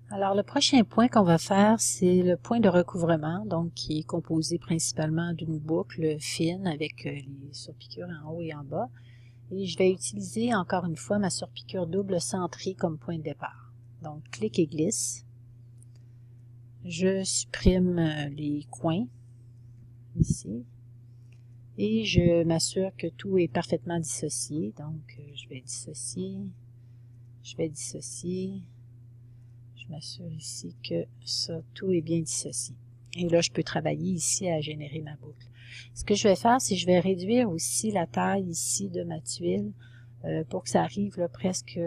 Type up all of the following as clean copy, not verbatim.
Alors, le prochain point qu'on va faire, c'est le point de recouvrement, donc qui est composé principalement d'une boucle fine avec les surpiqûres en haut et en bas. Et je vais utiliser encore une fois ma surpiqûre double centrée comme point de départ. Donc, clic et glisse. Je supprime les coins ici et je m'assure que tout est parfaitement dissocié. Donc, je vais dissocier, je vais dissocier. Je m'assure ici que ça, tout est bien dissocié. Et là, je peux travailler ici à générer ma boucle. Ce que je vais faire, c'est que je vais réduire aussi la taille ici de ma tuile pour que ça arrive là, presque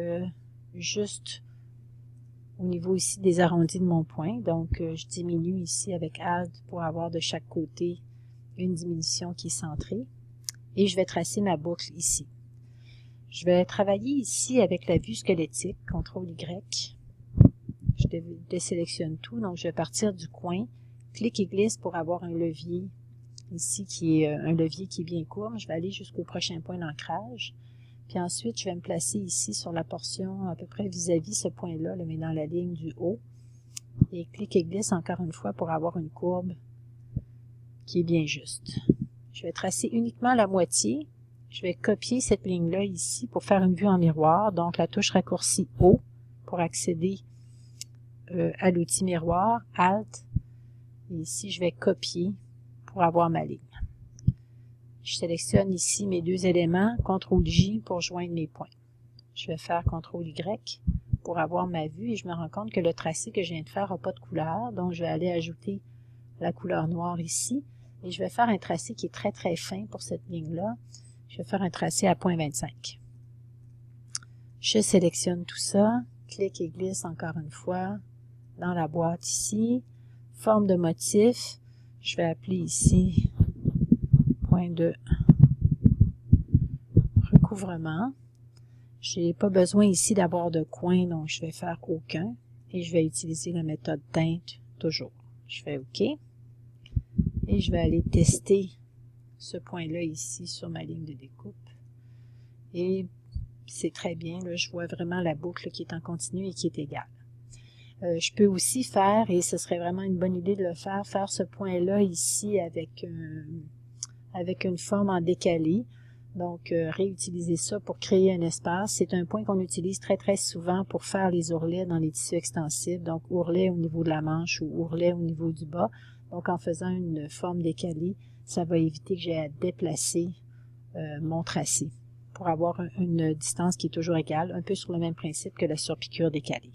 juste au niveau ici des arrondis de mon point. Donc, je diminue ici avec Alt pour avoir de chaque côté une diminution qui est centrée. Et je vais tracer ma boucle ici. Je vais travailler ici avec la vue squelettique, CTRL-Y. Je désélectionne tout, donc je vais partir du coin, clic et glisse pour avoir un levier ici qui est un levier qui est bien courbe. Je vais aller jusqu'au prochain point d'ancrage. Puis ensuite, je vais me placer ici sur la portion à peu près vis-à-vis ce point-là, mais dans la ligne du haut. Et clic et glisse encore une fois pour avoir une courbe qui est bien juste. Je vais tracer uniquement la moitié. Je vais copier cette ligne-là ici pour faire une vue en miroir. Donc la touche raccourcie O pour accéder à l'outil miroir, Alt, et ici je vais copier pour avoir ma ligne. Je sélectionne ici mes deux éléments, CTRL-J pour joindre mes points. Je vais faire CTRL-Y pour avoir ma vue et je me rends compte que le tracé que je viens de faire n'a pas de couleur, donc je vais aller ajouter la couleur noire ici et je vais faire un tracé qui est très très fin pour cette ligne-là. Je vais faire un tracé à 0.25. Je sélectionne tout ça, clic et glisse encore une fois dans la boîte ici, forme de motif, je vais appeler ici point de recouvrement. Je n'ai pas besoin ici d'avoir de coin, donc je vais faire aucun et je vais utiliser la méthode teinte toujours. Je fais OK et je vais aller tester ce point-là ici sur ma ligne de découpe et c'est très bien, là, je vois vraiment la boucle qui est en continu et qui est égale. Je peux aussi faire, et ce serait vraiment une bonne idée de le faire, ce point-là ici avec une forme en décalé. Donc, réutiliser ça pour créer un espace. C'est un point qu'on utilise très très souvent pour faire les ourlets dans les tissus extensibles. Donc, ourlet au niveau de la manche ou ourlet au niveau du bas. Donc, en faisant une forme décalée, ça va éviter que j'ai à déplacer mon tracé pour avoir une distance qui est toujours égale, un peu sur le même principe que la surpiqûre décalée.